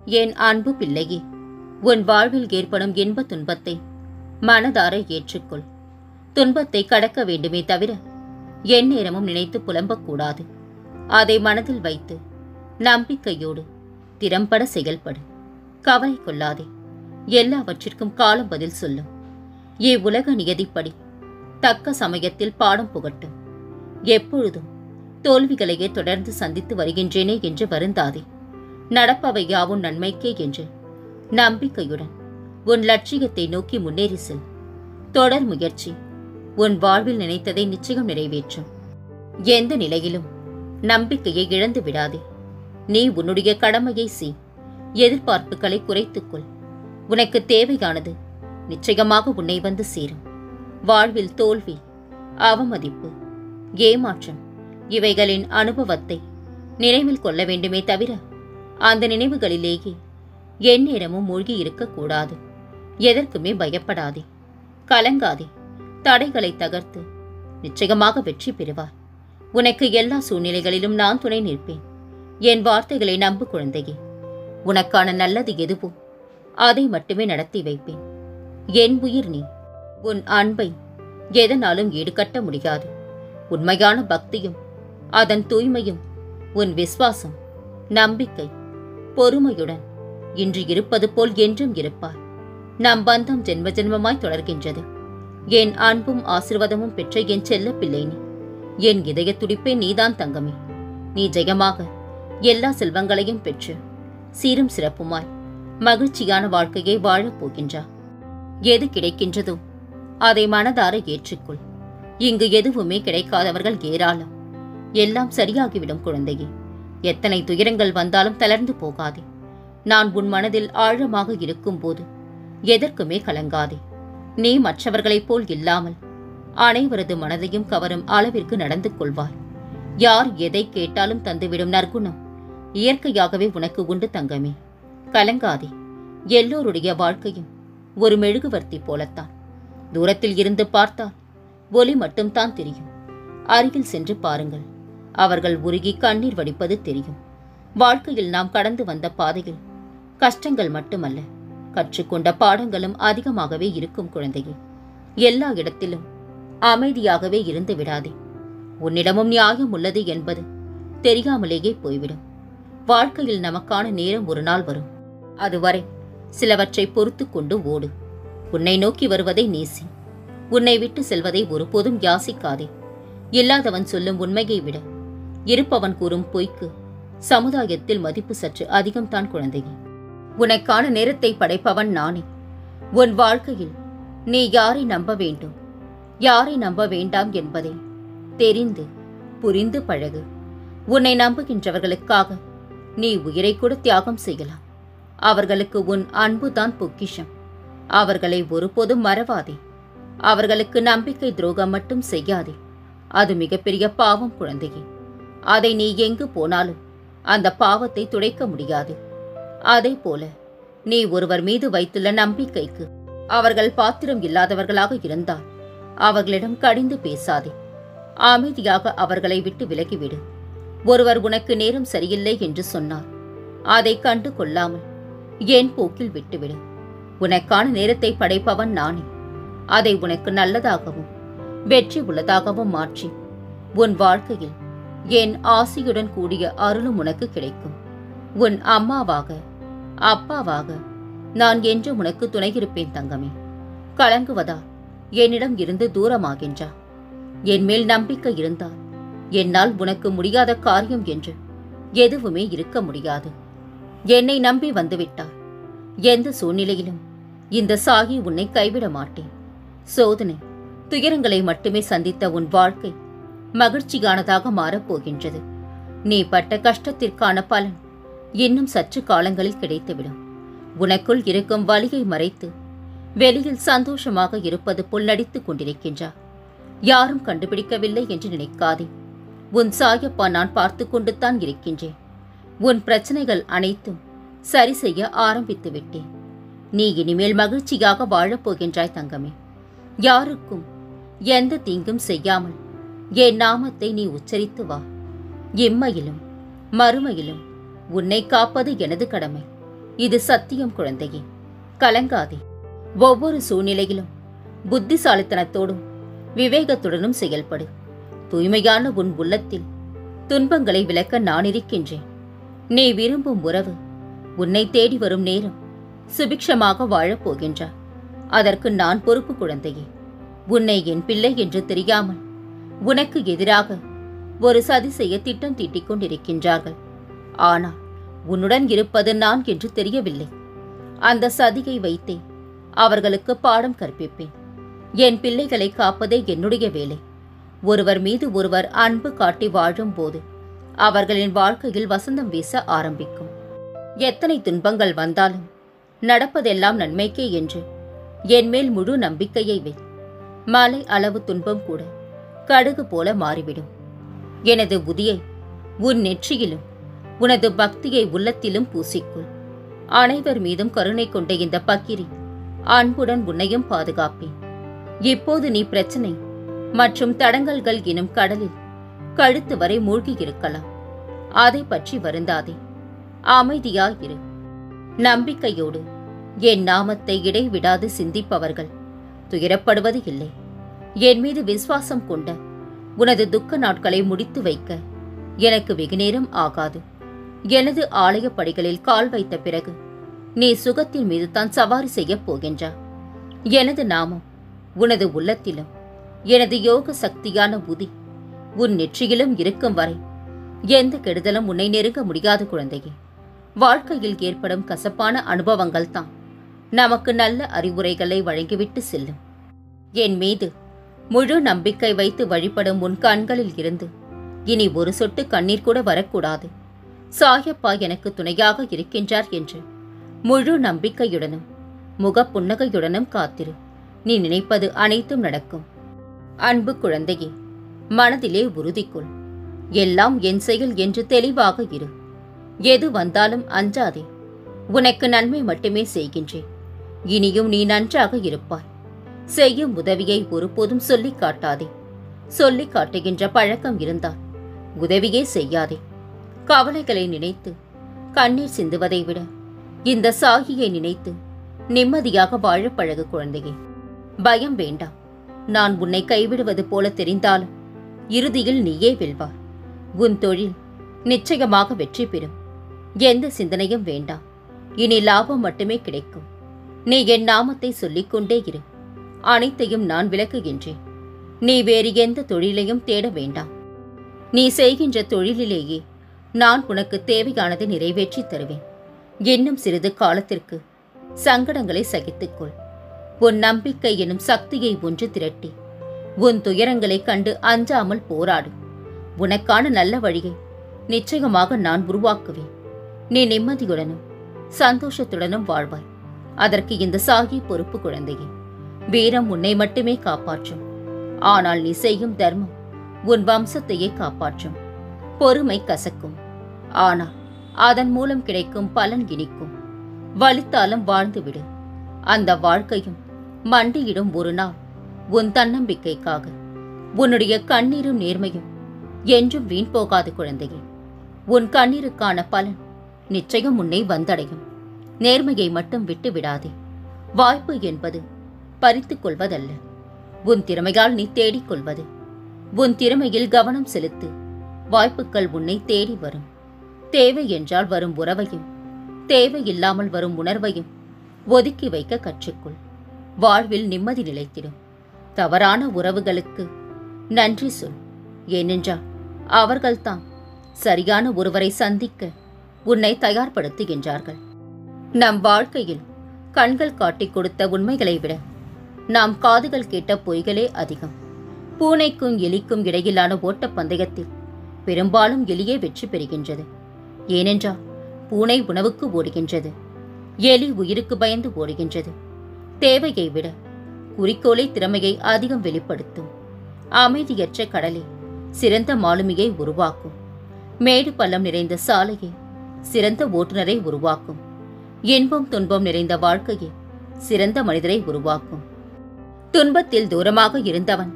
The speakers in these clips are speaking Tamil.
என் அன்பு பிள்ளையே, உன் வாழ்வில் ஏற்படும் இன்ப துன்பத்தை மனதார ஏற்றுக்கொள். துன்பத்தை கடக்க வேண்டுமே தவிர எந்நேரமும் நினைத்து புலம்பக்கூடாது. அதை மனதில் வைத்து நம்பிக்கையோடு திறம்பட செயல்படு. கவலை கொள்ளாதே. எல்லாவற்றிற்கும் காலம் பதில் சொல்லும். இவ்வுலக நியதிப்படி தக்க சமயத்தில் பாடம் புகட்டும். எப்பொழுதும் தோல்விகளையே தொடர்ந்து சந்தித்து வருகின்றேனே என்று வருந்தாதே. நடப்பவை யாவும் நன்மைக்கே என்று நம்பிக்கையுடன் உன் லட்சியத்தை நோக்கி முன்னேறி செல். தொடர் முயற்சி உன் வாழ்வில் நினைத்ததை நிச்சயம் நிறைவேற்றும். எந்த நிலையிலும் நம்பிக்கையை இழந்து விடாதே. நீ உன்னுடைய கடமையை செய். எதிர்பார்ப்புகளை குறைத்துக்கொள். உனக்கு தேவையானது நிச்சயமாக உன்னை வந்து சேரும். வாழ்வில் தோல்வி, அவமதிப்பு, ஏமாற்றம் இவைகளின் அனுபவத்தை நினைவில் கொள்ள வேண்டுமே தவிர அந்த நினைவுகளிலேயே எந்நேரமும் மூழ்கி இருக்கக்கூடாது. எதற்குமே பயப்படாதே, கலங்காதே. தடைகளை தகர்த்து நிச்சயமாக வெற்றி பெறுவார். உனக்கு எல்லா சூழ்நிலைகளிலும் நான் துணை நிற்பேன். என் வார்த்தைகளை நம்பு குழந்தையே. உனக்கான நல்லது எதுவோ அதை மட்டுமே நடத்தி வைப்பேன். என் உயிர் நீ. உன் அன்பை எதனாலும் ஈடுகட்ட முடியாது. உண்மையான பக்தியும் அதன் தூய்மையும் உன் விசுவாசம், நம்பிக்கை, பொறுமையுடன் இன்று இருப்பது போல் என்றும் இருப்பாய். நம் பந்தம் ஜென்ம ஜென்மமாய் தொடர்கின்றது. என் அன்பும் ஆசீர்வாதமும் பெற்ற என் செல்ல பிள்ளை நீ. என் இதய துடிப்பே நீதான் தங்கமே. நீ ஜெயமாக எல்லா செல்வங்களையும் பெற்று சீரும் சிறப்புமாய் மகிழ்ச்சியான வாழ்க்கையை வாழப் போகின்றா. எது கிடைக்கின்றதோ அதை மனதார ஏற்றுக்கொள். இங்கு எதுவுமே கிடைக்காதவர்கள் ஏராளம். எல்லாம் சரியாகிவிடும் குழந்தையே. எத்தனை துயரங்கள் வந்தாலும் தளர்ந்து போகாதே. நான் உன் மனதில் ஆழமாக இருக்கும்போது எதற்குமே கலங்காதே. நீ மற்றவர்களைப் போல் இல்லாமல் அனைவரது மனதையும் கவரும் அளவிற்கு நடந்து கொள்வாய். யார் எதை கேட்டாலும் தந்துவிடும் நற்குணம் இயற்கையாகவே உனக்கு உண்டு தங்கமே. கலங்காதே. எல்லோருடைய வாழ்க்கையும் ஒரு மெழுகுவர்த்தி போலத்தான். தூரத்தில் இருந்து பார்த்தால் ஒளி மட்டும்தான் தெரியும். அருகில் சென்று பாருங்கள், அவர்கள் உருகி கண்ணீர் வடிப்பது தெரியும். வாழ்க்கையில் நாம் கடந்து வந்த பாதையில் கஷ்டங்கள் மட்டுமல்ல, கற்றுக்கொண்ட பாடங்களும் அதிகமாகவே இருக்கும் குழந்தையே. எல்லா இடத்திலும் அமைதியாகவே இருந்து விடாதே. உன்னிடமும் நியாயம் உள்ளது என்பது தெரியாமலேயே போய்விடும். வாழ்க்கையில் நமக்கான நேரம் ஒரு நாள் வரும். அதுவரை சிலவற்றை பொறுத்து கொண்டு ஓடு. உன்னை நோக்கி வருவதை நேசி. உன்னை விட்டு செல்வதை ஒருபோதும் யாசிக்காதே. இல்லாதவன் சொல்லும் உண்மையை விட இருப்பவன் கூறும் பொய்க்கு சமுதாயத்தில் மதிப்பு சற்று அதிகம்தான் குழந்தையே. உனக்கான நேரத்தை படைப்பவன் நானே. உன் வாழ்க்கையில் நீ யாரை நம்ப வேண்டும், யாரை நம்ப வேண்டாம் என்பதை தெரிந்து புரிந்து பழகு. உன்னை நம்புகின்றவர்களுக்காக நீ உயிரை கூட தியாகம் செய்யலாம். அவர்களுக்கு உன் அன்புதான் பொக்கிஷம். அவர்களை ஒருபோதும் மறவாதே. அவர்களுக்கு நம்பிக்கை துரோகம் மட்டும் செய்யாதே. அது மிகப்பெரிய பாவம் குழந்தையே. அதை நீ எங்கு போனாலும் அந்த பாவத்தை துடைக்க முடியாது. அதே போல நீ ஒருவர் மீது வைத்துள்ள நம்பிக்கைக்கு அவர்கள் பாத்திரம் இல்லாதவர்களாக இருந்தால் அவர்களிடம் கடிந்து பேசாதே. அமைதியாக அவர்களை விட்டு விலகிவிடு. ஒருவர் உனக்கு நேரம் சரியில்லை என்று சொன்னார், அதை கண்டு கொள்ளாமல் என் போக்கில் விட்டுவிடு. உனக்கான நேரத்தை படைப்பவன் நானே. அதை உனக்கு நல்லதாகவும் வெற்றி உள்ளதாகவும் மாற்றி உன் வாழ்க்கையில் என் ஆசையுடன் கூடிய அருளும் உனக்கு கிடைக்கும். உன் அம்மாவாக, அப்பாவாக நான் என்று உனக்கு துணையிருப்பேன் தங்கமே. கலங்குவதால் என்னிடம் இருந்து தூரமாகின்றா. என் மேல் நம்பிக்கை இருந்தால் என்னால் உனக்கு முடியாத காரியம் என்று எதுவுமே இருக்க முடியாது. என்னை நம்பி வந்துவிட்டார். எந்த சூழ்நிலையிலும் இந்த சாகி உன்னை கைவிட மாட்டேன். சோதனை, துயரங்களை மட்டுமே சந்தித்த உன் வாழ்க்கை மகிழ்ச்சியானதாக மாறப்போகின்றது. நீ பட்ட கஷ்டத்திற்கான பலன் இன்னும் சற்று காலங்களில் கிடைத்துவிடும். உனக்குள் இருக்கும் வலியை மறைத்து வெளியில் சந்தோஷமாக இருப்பது போல் நடித்துக் கொண்டிருக்கின்றார். யாரும் கண்டுபிடிக்கவில்லை என்று நினைக்காதே. உன் சாயப்பா நான் பார்த்து கொண்டுதான் இருக்கின்றேன். உன் பிரச்சனைகள் அனைத்தும் சரி செய்ய ஆரம்பித்து விட்டேன். நீ இனிமேல் மகிழ்ச்சியாக வாழப்போகின்றாய் தங்கமே. யாருக்கும் எந்த தீங்கும் செய்யாமல் என் நாமத்தை நீ உச்சரித்து வா. இம்மையிலும் மறுமையிலும் உன்னை காப்பது எனது கடமை. இது சத்தியம் குழந்தையே, கலங்காதே. ஒவ்வொரு சூழ்நிலையிலும் புத்திசாலித்தனத்தோடும் விவேகத்துடனும் செயல்படு. தூய்மையான உன் உள்ளத்தில் துன்பங்களை விலக்க நான் இருக்கின்றேன். நீ விரும்பும் உறவு உன்னை தேடி வரும் நேரம் சுபிக்ஷமாக வாழப் போகின்றார். அதற்கு நான் பொறுப்பு குழந்தையே. உன்னை என் பிள்ளை என்று தெரியாமல் உனக்கு எதிராக ஒரு சதி செய்ய திட்டம் தீட்டிக் கொண்டிருக்கின்றார்கள். ஆனால் உன்னுடன் இருப்பது நான் என்று தெரியவில்லை. அந்த சதியை வைத்தே அவர்களுக்கு பாடம் கற்பிப்பேன். என் பிள்ளைகளை காப்பதே என்னுடைய வேலை. ஒருவர் மீது ஒருவர் அன்பு காட்டி வாழும் போது அவர்களின் வாழ்க்கையில் வசந்தம் வீச ஆரம்பிக்கும். எத்தனை துன்பங்கள் வந்தாலும் நடப்பதெல்லாம் நன்மைக்கே என்று என்மேல் முழு நம்பிக்கையை வை. மலை அளவு துன்பம் கூட கடுகு போல மாறிவிடும். எனது உதியை உன் நெற்றியிலும் உனது பக்தியை உள்ளத்திலும் பூசிக்கொள். அனைவர் மீதும் கருணை கொண்ட இந்த பக்கிரி அன்புடன் உன்னையும் பாதுகாப்பேன். இப்போது நீ பிரச்சனை மற்றும் தடங்கல்கள் எனும் கடலில் கழுத்து வரை மூழ்கி இருக்கலாம். அதை பற்றி வருந்தாதே, அமைதியாயிரு. நம்பிக்கையோடு என் நாமத்தை இடைவிடாது சிந்திப்பவர்கள் துயரப்படுவது இல்லை. என் மீது விசுவாசம் கொண்ட உனது துக்க நாட்களை முடித்து வைக்க எனக்கு வெகுநேரம் ஆகாது. எனது ஆலய படிகளில் கால் வைத்த பிறகு நீ சுகத்தின் மீது தான் சவாரி செய்யப் போகின்றாய். எனது நாமம் உனது உள்ளத்திலும் எனது யோக சக்தியான உதி உன் நெற்றியிலும் இருக்கும் வரை எந்த கெடுதலும் உன்னை நெருங்க முடியாது குழந்தையே. வாழ்க்கையில் ஏற்படும் கசப்பான அனுபவங்கள் தான் நமக்கு நல்ல அறிவுரைகளை வழங்கிவிட்டு செல்லும். என் மீது முழு நம்பிக்கை வைத்து வழிபடும் உன் கண்களில் இருந்து இனி ஒரு சொட்டு கண்ணீர் கூட வரக்கூடாது. சாயப்பா எனக்கு துணையாக இருக்கின்றார் என்று முழு நம்பிக்கையுடனும் முகப்புன்னகையுடனும் காத்திரு. நீ நினைப்பது அனைத்தும் நடக்கும். அன்பு குழந்தையே, மனதிலே உறுதிக்கொள். எல்லாம் என் செயல் என்று தெளிவாக இரு. எது வந்தாலும் அஞ்சாதே. உனக்கு நன்மை மட்டுமே செய்கின்றேன். இனியும் நீ நன்றாக இருப்பாய். செய்யும் உதவியை ஒருபோதும் சொல்லிக் காட்டாதே. சொல்லிக் காட்டுகின்ற பழக்கம் இருந்தால் உதவியே செய்யாதே. கவலைகளை நினைத்து கண்ணீர் சிந்துவதை விட இந்த சாகியை நினைத்து நிம்மதியாக வாழ பழகு குழந்தையே. பயம் வேண்டாம். நான் உன்னை கைவிடுவது போல தெரிந்தாலும் இறுதியில் நீயே வெல்வாய். உன் தொழில் நிச்சயமாக வெற்றி பெறும். எந்த சிந்தனையும் வேண்டாம். இனி லாபம் மட்டுமே கிடைக்கும். நீ என் நாமத்தை சொல்லிக்கொண்டே இரு. அனைத்தையும் நான் விளக்குகின்றேன். நீ வேறு எந்த தொழிலையும் தேட வேண்டாம். நீ செய்கின்ற தொழிலிலேயே நான் உனக்கு தேவையானதை நிறைவேற்றி தருவேன். இன்னும் சிறிது காலத்திற்கு சங்கடங்களை சகித்துக்கொள். உன் நம்பிக்கை எனும் சக்தியை ஒன்று திரட்டி உன் துயரங்களை கண்டு அஞ்சாமல் போராடு. உனக்கான நல்ல வழியை நிச்சயமாக நான் உருவாக்குவேன். நீ நிம்மதியுடனும் சந்தோஷத்துடனும் வாழ்வாய். அதற்கு இந்த சாகி பொறுப்பு குழந்தையே. வீரம் உன்னை மட்டுமே காப்பாற்றும். ஆனால் நீ செய்யும் தர்மம் உன் வம்சத்தையே காப்பாற்றும். பொறுமை கசக்கும், ஆனால் அதன் மூலம் கிடைக்கும் பலன் இனிக்கும். வலித்தாலும் வாழ்ந்துவிடு. அந்த வாழ்க்கையும் மண்டியிடும் ஒரு நாள் உன் தன்னம்பிக்கைக்காக. உன்னுடைய கண்ணீரும் நேர்மையும் என்றும் வீண் போகாது குழந்தையே. உன் கண்ணீருக்கான பலன் நிச்சயம் உன்னை வந்தடையும். நேர்மையை மட்டும் விட்டு விடாதே. வாய்ப்பு என்பது பறித்துக் கொள்வதல்ல, உன் திறமையால் நீ தேடிக் கொள்வது. உன் திறமையில் கவனம் செலுத்து. வாய்ப்புகள் உன்னை தேடி வரும். தேவை என்றால் வரும் உறவையும் தேவையில்லாமல் வரும் உணர்வையும் ஒதுக்கி வைக்க கற்றுக்கொள். வாழ்வில் நிம்மதி நிலைத்திடும். தவறான உறவுகளுக்கு நன்றி சொல். ஏனென்றால் அவர்கள்தான் சரியான ஒருவரை சந்திக்க உன்னை தயார்படுத்துகின்றார்கள். நம் வாழ்க்கையில் கண்கள் காட்டிக் கொடுத்த உண்மைகளை விட நாம் காதுகள் கேட்ட பொய்களே அதிகம். பூனைக்கும் எலிக்கும் இடையிலான ஓட்டப்பந்தயத்தில் பெரும்பாலும் எலியே வெற்றி பெறுகின்றது. ஏனென்றால் பூனை உணவுக்கு ஓடுகின்றது, எலி உயிருக்கு பயந்து ஓடுகின்றது. தேவையை விட குறிக்கோளை திறமையை அதிகம் வெளிப்படுத்தும். அமைதியற்ற கடலே சிறந்த மாலுமியை உருவாக்கும். மேடு பள்ளம் நிறைந்த சாலையை சிறந்த ஓட்டுநரை உருவாக்கும். இன்பம் துன்பம் நிறைந்த வாழ்க்கையை சிறந்த மனிதரை உருவாக்கும். துன்பத்தில் தூரமாக இருந்தவன்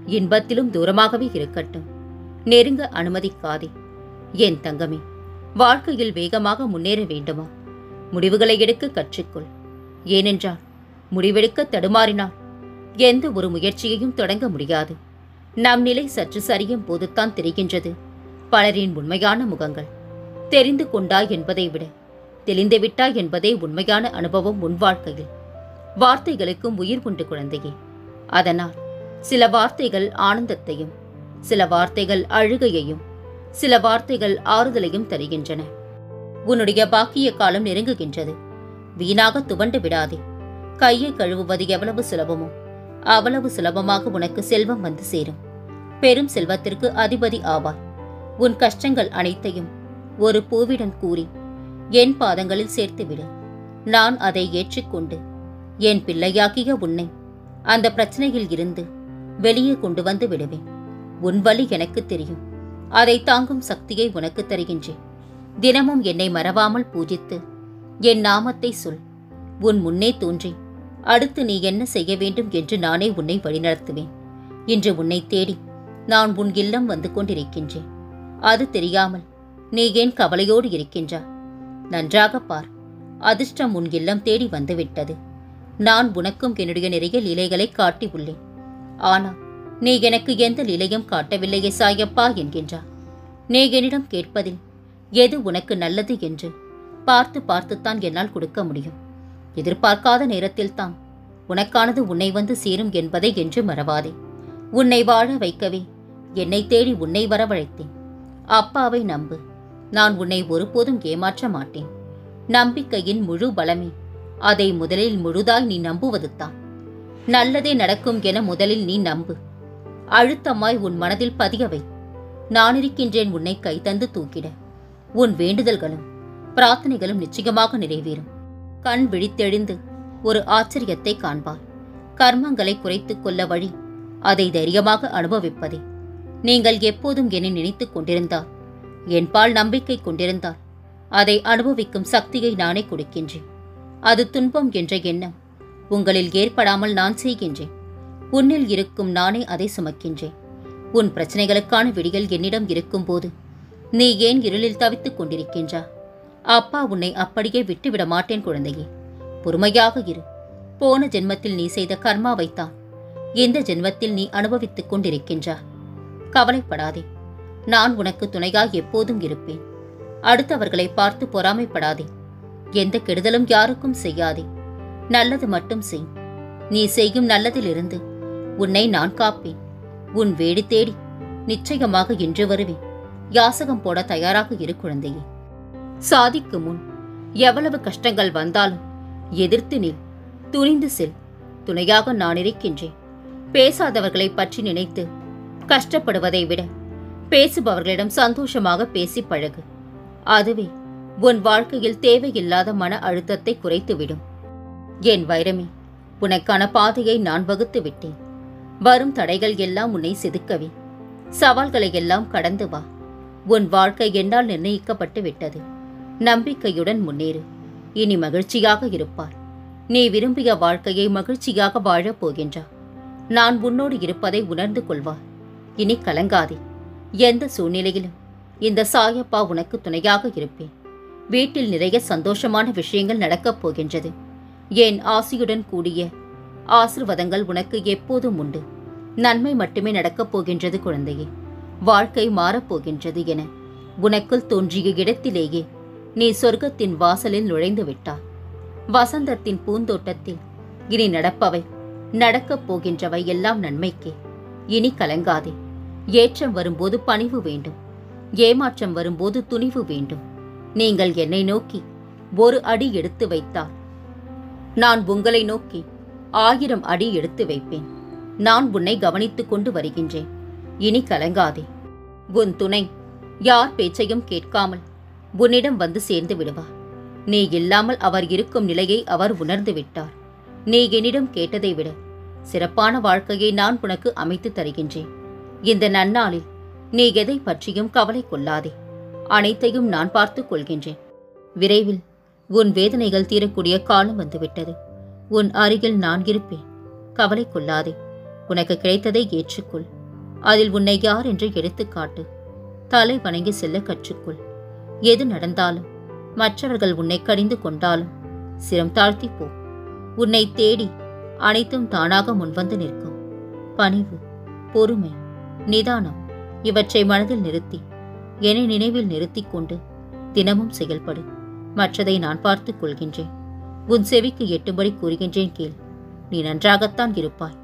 இன்பத்திலும் தூரமாகவே இருக்கட்டும். நெருங்க அனுமதிக்காதே. என் தங்கமே, வாழ்க்கையில் வேகமாக முன்னேற வேண்டுமா? முடிவுகளை எடுக்க கற்றுக்கொள். ஏனென்றால் முடிவெடுக்க தடுமாறினால் எந்த ஒரு முயற்சியையும் தொடங்க முடியாது. நம் நிலை சற்று சரியும் போதுதான் தெரிகின்றது பலரின் உண்மையான முகங்கள். தெரிந்து கொண்டாய் என்பதை விட தெளிந்துவிட்டாய் என்பதே உண்மையான அனுபவம் உன் வாழ்க்கையில். வார்த்தைகளுக்கும் உயிர் உண்டு குழந்தையே. அதனால் சில வார்த்தைகள் ஆனந்தத்தையும், சில வார்த்தைகள் அழுகையையும், சில வார்த்தைகள் ஆறுதலையும் தருகின்றன. உன்னுடைய பாக்கிய காலம் நெருங்குகின்றது. வீணாக துவண்டு விடாதே. கையை கழுவுவது எவ்வளவு சுலபமோ அவ்வளவு சுலபமாக உனக்கு செல்வம் வந்து சேரும். பெரும் செல்வத்திற்கு அதிபதி ஆவாய். உன் கஷ்டங்கள் அனைத்தையும் ஒரு பூவிடம் கூறி என் பாதங்களில் சேர்த்துவிடு. நான் அதை ஏற்றுக்கொண்டு என் பிள்ளையாகிய உன்னை அந்த பிரச்சனையில் இருந்து வெளியே கொண்டு வந்து விடுவேன். உன் வழி எனக்கு தெரியும். அதை தாங்கும் சக்தியை உனக்கு தருகின்றேன். தினமும் என்னை மறவாமல் பூஜித்து என் நாமத்தை சொல். உன் முன்னே தோன்றி அடுத்து நீ என்ன செய்ய வேண்டும் என்று நானே உன்னை வழிநடத்துவேன். இன்று உன்னை தேடி நான் உன் இல்லம் வந்து கொண்டிருக்கின்றேன். அது தெரியாமல் நீ ஏன் கவலையோடு இருக்கின்றா? நன்றாக பார். அதிர்ஷ்டம் உன் இல்லம் தேடி வந்துவிட்டது. நான் உனக்கும் என்னுடைய நிறைய லீலைகளை காட்டி உள்ளேன். ஆனால் நீ எனக்கு எந்த லீலையும் காட்டவில்லையே சாயப்பா என்கின்றா. நீ என்னிடம் கேட்பதில் எது உனக்கு நல்லது என்று பார்த்து பார்த்துத்தான் என்னால் கொடுக்க முடியும். எதிர்பார்க்காத நேரத்தில்தான் உனக்கானது உன்னை வந்து சேரும் என்பதை என்று மறவாதே. உன்னை வாழ வைக்கவே என்னை தேடி உன்னை வரவழைத்தேன். அப்பாவை நம்பு. நான் உன்னை ஒருபோதும் ஏமாற்ற மாட்டேன். நம்பிக்கையின் முழு பலமே அதை முதலில் முழுதாய் நீ நம்புவதுதான். நல்லதே நடக்கும் என முதலில் நீ நம்பு. அழுத்தமாய் உன் மனதில் பதியவை. நான் இருக்கின்றேன் உன்னை கைதந்து தூக்கிட. உன் வேண்டுதல்களும் பிரார்த்தனைகளும் நிச்சயமாக நிறைவேறும். கண் விழித்தெழுந்து ஒரு ஆச்சரியத்தை காண்பாய். கர்மங்களை குறைத்துக் கொள்ள வழி அதை தைரியமாக அனுபவிப்பதே. நீங்கள் எப்போதும் என்னை நினைத்துக் கொண்டிருந்தால், என்பால் நம்பிக்கை கொண்டிருந்தால், அதை அனுபவிக்கும் சக்தியை நானே கொடுக்கின்றேன். அது துன்பம் என்ற எண்ணம் உங்களில் ஏற்படாமல் நான் செய்கின்றேன். உன்னில் இருக்கும் நானே அதை சுமக்கின்றேன். உன் பிரச்சனைகளுக்கான விடிகள் என்னிடம் இருக்கும்போது நீ ஏன் இருளில் தவித்துக் கொண்டிருக்கின்றா? அப்பா உன்னை அப்படியே விட்டுவிட மாட்டேன் குழந்தையே. பொறுமையாக இரு. போன ஜென்மத்தில் நீ செய்த கர்மாவைத்தான் இந்த ஜென்மத்தில் நீ அனுபவித்துக் கொண்டிருக்கின்றா. கவலைப்படாதே. நான் உனக்கு துணையாய் எப்போதும் இருப்பேன். அடுத்தவர்களை பார்த்து பொறாமைப்படாதே. எந்த கெடுதலும் யாருக்கும் செய்யாதே. நல்லது மட்டும் செய். நீ செய்யும் நல்லதிலிருந்து உன்னை நான் காப்பேன். உன் வேடி தேடி நிச்சயமாக இன்று வருவேன். யாசகம் போட தயாராக இரு குழந்தையே. சாதிக்கு முன் எவ்வளவு கஷ்டங்கள் வந்தாலும் எதிர்த்து நில். துணிந்து செல். துணையாக நான் இருக்கின்றேன். பேசாதவர்களை பற்றி நினைத்து கஷ்டப்படுவதை விட பேசுபவர்களிடம் சந்தோஷமாக பேசி பழகு. அதுவே உன் வாழ்க்கையில் தேவையில்லாத மன அழுத்தத்தை குறைத்துவிடும். என் வைரமே, உனக்கான பாதையை நான் வகுத்து விட்டேன். வரும் தடைகள் எல்லாம் உன்னை செதுக்கவே. சவால்களை எல்லாம் கடந்து வா. உன் வாழ்க்கை என்னால் நிர்ணயிக்கப்பட்டு விட்டது. நம்பிக்கையுடன் முன்னேறு. இனி மகிழ்ச்சியாக இருப்பார். நீ விரும்பிய வாழ்க்கையை மகிழ்ச்சியாக வாழப் போகின்றா. நான் உன்னோடு இருப்பதை உணர்ந்து கொள்வார். இனி கலங்காதே. எந்த சூழ்நிலையிலும் இந்த சாயப்பா உனக்கு துணையாக இருப்பேன். வீட்டில் நிறைய சந்தோஷமான விஷயங்கள் நடக்கப் போகின்றது. என் ஆசியுடன் கூடிய ஆசிர்வாதங்கள் உனக்கு எப்போதும் உண்டு. நன்மை மட்டுமே நடக்கப் போகின்றது குழந்தையே. வாழ்க்கை மாறப்போகின்றது என உனக்குள் தோன்றிய இடத்திலேயே நீ சொர்க்கத்தின் வாசலில் நுழைந்து விட்டாய். வசந்தத்தின் பூந்தோட்டத்தில் இனி நடப்பவை, நடக்கப் போகின்றவை எல்லாம் நன்மைக்கே. இனி கலங்காதே. ஏற்றம் வரும்போது பணிவு வேண்டும். ஏமாற்றம் வரும்போது துணிவு வேண்டும். நீங்கள் என்னை நோக்கி ஒரு அடி எடுத்து வைத்தால் நான் உங்களை நோக்கி 1000 அடி எடுத்து வைப்பேன். நான் உன்னை கவனித்துக் கொண்டு வருகின்றேன். இனி கலங்காதே. உன் துணை யார் பேச்சையும் கேட்காமல் உன்னிடம் வந்து சேர்ந்து விடுவார். நீ இல்லாமல் அவர் இருக்கும் நிலையை அவர் உணர்ந்து விட்டார். நீ என்னிடம் கேட்டதை விட சிறப்பான வாழ்க்கையை நான் உனக்கு அமைத்து தருகின்றேன். இந்த நன்னாளில் நீ எதை பற்றியும் கவலை கொள்ளாதே. அனைத்தையும் நான் பார்த்துக் கொள்கின்றேன். விரைவில் உன் வேதனைகள் தீரக்கூடிய காலம் வந்துவிட்டது. உன் அருகில் நான் இருப்பேன். கவலை கொள்ளாதே. உனக்கு கிடைத்ததை ஏற்றுக்கொள். அதில் உன்னை யார் என்று எடுத்துக்காட்டு. தலை வணங்கி செல்ல கற்றுக்கொள். எது நடந்தாலும் மற்றவர்கள் உன்னை கடிந்து கொண்டாலும் சிரம் தாழ்த்தி போ. உன்னை தேடி அனைத்தும் தானாக முன்வந்து நிற்கும். பணிவு, பொறுமை, நிதானம் இவற்றை மனதில் நிறுத்தி என்னை நினைவில் நிறுத்திக் கொண்டு தினமும் செயல்படு. மற்றதை நான் பார்த்துக் கொள்கின்றேன். உன் செவிக்கு எட்டும்படி கூறுகின்றேன் கேள். நீ நன்றாகத்தான் இருப்பாய்.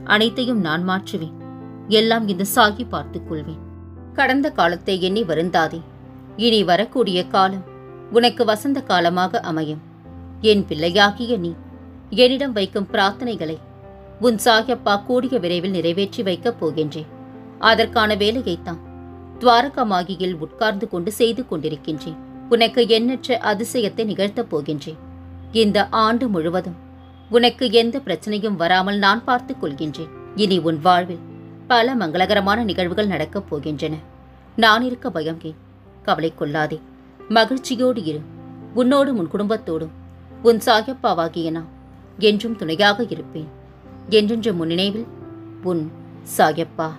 அனைத்தையும் நான் மாற்றுவேன். எல்லாம் இந்த சாகி பார்த்துக் கொள்வேன். கடந்த காலத்தை எண்ணி வருந்தாதே. இனி வரக்கூடிய காலம் உனக்கு வசந்த காலமாக அமையும். என் பிள்ளையாகிய நீ என்னிடம் வைக்கும் பிரார்த்தனைகளை உன் சாயப்பா கூடிய விரைவில் நிறைவேற்றி வைக்கப் போகின்றேன். அதற்கான வேலையைத்தான் துவாரகமாகியில் உட்கார்ந்து கொண்டு செய்து கொண்டிருக்கின்றேன். உனக்கு எண்ணற்ற அதிசயத்தை நிகழ்த்தப் போகின்றேன். இந்த ஆண்டு முழுவதும் உனக்கு எந்த பிரச்சனையும் வராமல் நான் பார்த்துக் கொள்கின்றேன். இனி உன் வாழ்வில் பல மங்களகரமான நிகழ்வுகள் நடக்கப் போகின்றன. நான் இருக்க பயம் ஏன்? கவலை கொள்ளாதே. மகிழ்ச்சியோடு இரு. உன்னோடும் உன் குடும்பத்தோடும் உன் சாயப்பாவாகிய நான் என்றும் துணையாக இருப்பேன். என்றென்று முன்னினைவில் உன் சாயப்பா.